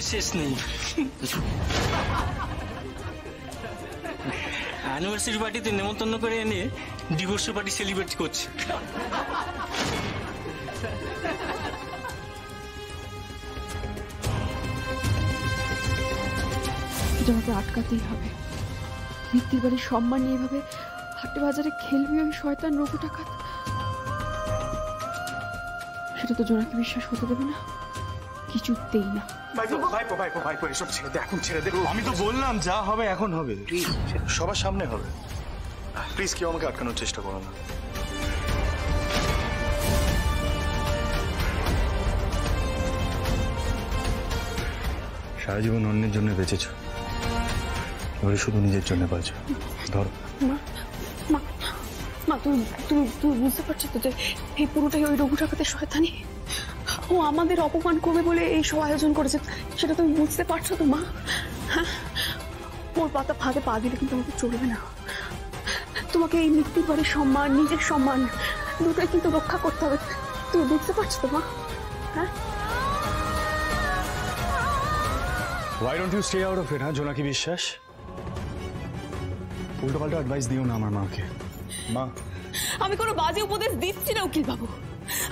গল্পের শেষ নেই। অ্যানিভার্সারি পার্টিতে নেমন্তন্ন করে এনে ডিভোর্স পার্টি সেলিব্রেট করছে। আমাকে আটকাতেই হবে। মিত্তির বাড়ির সম্মান নিয়ে এভাবে হাটে বাজারে খেলবি ওই শয়তান রঘু ডাকাত, সেটা তো জোনাকি বিশ্বাস হতে দেবে না, কিছুতেই না। এসব ছেড়ে দে, এখন ছেড়ে দে। আমি তো বললাম যা হবে এখন হবে, সবার সামনে হবে। প্লিজ কেউ আমাকে আটকানোর চেষ্টা করো না। সারা জীবন অন্যের জন্য বেঁচেছ, এবারে শুধু নিজের জন্য বাঁচো। ধরো মা, তুমি বুঝতে পারছো তো যে এই পুরোটাই ওই রঘু ডাকাতের শয়তানি? ও আমাদের অপমান করবে বলে এই সব আয়োজন করেছে, সেটা তুমি বুঝতে পারছো তো মা? হ্যাঁ, ওর পাতা ফাঁদে পা দিলে কিন্তু আমাকে চলবে না। তোমাকে এই মিত্তির বাড়ির সম্মান, নিজের সম্মান দুটোই কিন্তু রক্ষা করতে হবে। তুমি বুঝতে পারছো তো মা? হ্যাঁ, Why don't you stay out of it, জোনাকি বিশ্বাস? উল্টো পাল্টা অ্যাডভাইস দিও না আমার মাকে। মা, আমি কোনো বাজে উপদেশ দিচ্ছি না উকিল বাবু,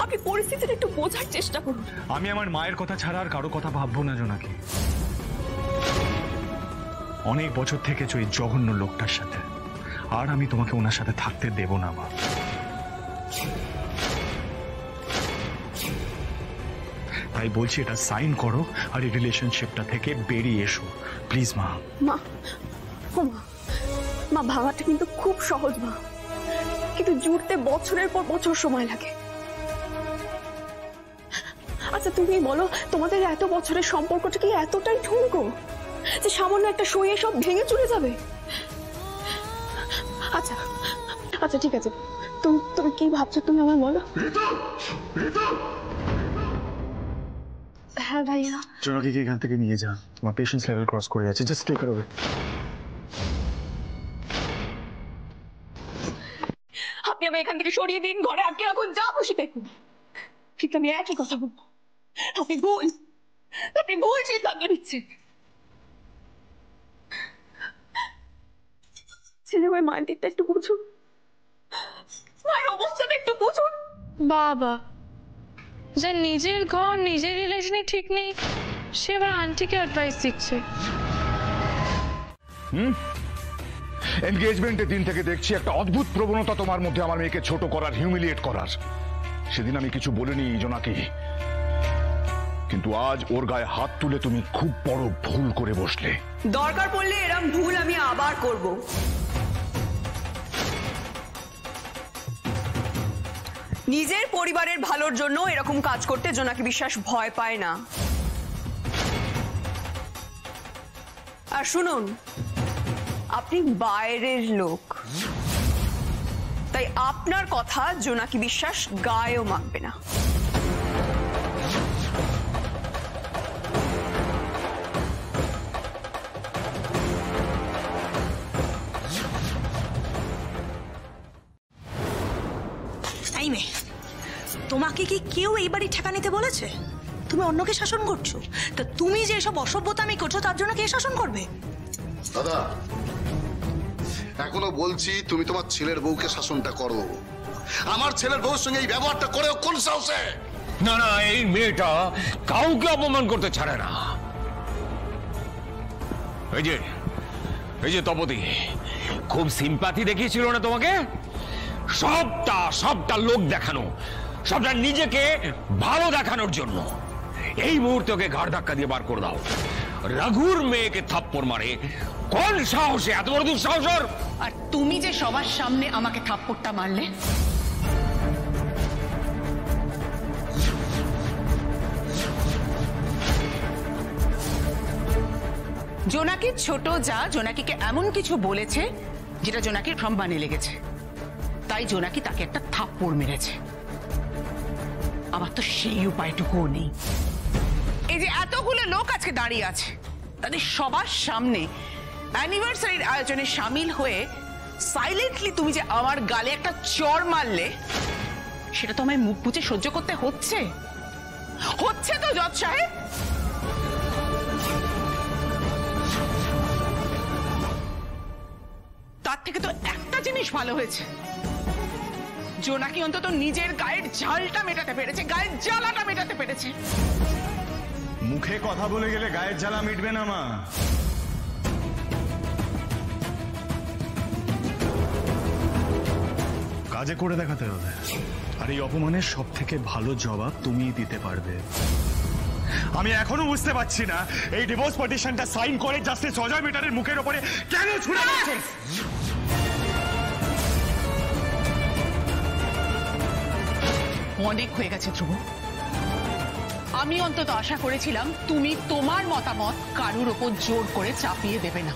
আপনি পরিস্থিতিটা একটু বোঝার চেষ্টা করুন। আমি আমার মায়ের কথা ছাড়া আর কারো কথা ভাববো না জোনাকি। অনেক বছর থেকেছো এই জঘন্য লোকটার সাথে, আর আমি তোমাকে ওনার সাথে থাকতে দেব না মা। তাই বলছি এটা সাইন করো আর এই রিলেশনশিপটা থেকে বেরিয়ে এসো প্লিজ মা। মা ভাবাটা কিন্তু খুব সহজ মা, কিন্তু জুড়তে বছরের পর বছর সময় লাগে। আচ্ছা তুমি বলো, তোমাদের এত বছরের সম্পর্কটা কি এতটাই ঠুনকো যে সামান্য একটা সইয়ে সব ভেঙে চলে যাবে? আচ্ছা আচ্ছা ঠিক আছে, তুমি কি ভাবছো তুমি আমায় বলো। হ্যাঁ ভাইয়া। জোনাকিকে এখান থেকে নিয়ে যা, তোমার পেশেন্স লেভেল ক্রস করে যাচ্ছে, জাস্ট টেক ইট অ্যাওয়ে। আপনি আমায় এখান থেকে সরিয়ে দিন, ঘরে আটকে রাখুন, যা খুশি দেখুন, কিন্তু আমি একই কথা বলবো, আপনি ভুল সিদ্ধান্ত নিচ্ছেন। ছেলে হয়ে মায়ের দিকটা একটু বুঝুন, মায়ের অবস্থাটা একটু বুঝুন। বাবা যে নিজের ঘর নিজের রিলেশনে ঠিক নেই, সে আবার আন্টিকে অ্যাডভাইস দিচ্ছে। এনগেজমেন্টের দিন থেকে দেখছি একটা অদ্ভুত প্রবণতা তোমার মধ্যে আমার মেয়েকে ছোট করার, হিউমিলিয়েট করার। সেদিন আমি কিছু বলিনি জোনাকি, কিন্তু আজ ওর গায়ে হাত তুলে তুমি খুব বড় ভুল করে বসলে। দরকার পড়লে এরম ভুল আমি আবার করব। নিজের পরিবারের ভালোর জন্য এরকম কাজ করতে জোনাকি বিশ্বাস ভয় পায় না। আর শুনুন, আপনি বাইরের লোক, তাই আপনার কথা জোনাকি বিশ্বাস গায়েও মানবে না। তোমাকে কি কেউ এই বাড়ি ঠেকা নিতে বলেছে? তুমি অন্যকে শাসন করছো, তা তুমি যে এসব অসভ্যতামি করছো তার জন্য কে শাসন করবে? দাদা এখনো বলছি তুমি তোমার ছেলের বউকে শাসনটা করো। আমার ছেলের বউর সঙ্গে এই ব্যবহারটা করে কোন সাহসে? না না, এই মেয়েটা কাউকে অপমান করতে ছাড়ে না। এই যে তপতি খুব সিম্পাথি দেখিয়েছিল না তোমাকে? সবটা লোক দেখানো, সবটা নিজেকে ভালো দেখানোর জন্য। এই মুহূর্তে ওকে ঘাড় ধাক্কা দিয়ে বার করে দাও। রঘুর মেয়েকে থাপ্পড় মারে কোন সাহসে? এত বড় দুঃসাহস! আর তুমি যে সবার সামনে আমাকে থাপ্পড়টা মারলে, জোনাকির ছোট যা জোনাকিকে এমন কিছু বলেছে যেটা জোনাকির সম্মানে লেগেছে, তাই জোনাকি তাকে একটা থাপ্পড় মেরেছে। আমার তো সেই উপায়টুকুও নেই। এই যে এতগুলো লোক আজকে দাঁড়িয়ে আছে, তাদের সবার সামনে অ্যানিভার্সারির আয়োজনে সামিল হয়ে সাইলেন্টলি তুমি যে আমার গালে একটা চড় মারলে, সেটা তো আমায় মুখ বুজে সহ্য করতে হচ্ছে তো জজ সাহেব? থেকে তো একটা জিনিস ভালো হয়েছে, জোনাকি অন্তত নিজের গায়ের ঝালটা মেটাতে পেরেছে, গায়ের জ্বালাটা মেটাতে পেরেছে। মুখে কথা বলে গেলে গায়ের জ্বালা মিটবে না মা। কাজে করে দেখাতে হবে। আর এই অপমানের সব থেকে ভালো জবাব তুমিই দিতে পারবে। আমি এখনো বুঝতে পারছি না এই ডিভোর্স পিটিশনটা সাইন করে জাস্টিস অজয় মেটারের মুখের উপরে কেন ছুড়ে দিচ্ছে। অনেক হয়ে গেছে ধ্রুব। আমি অন্তত আশা করেছিলাম তুমি তোমার মতামত কারুর ওপর জোর করে চাপিয়ে দেবে না।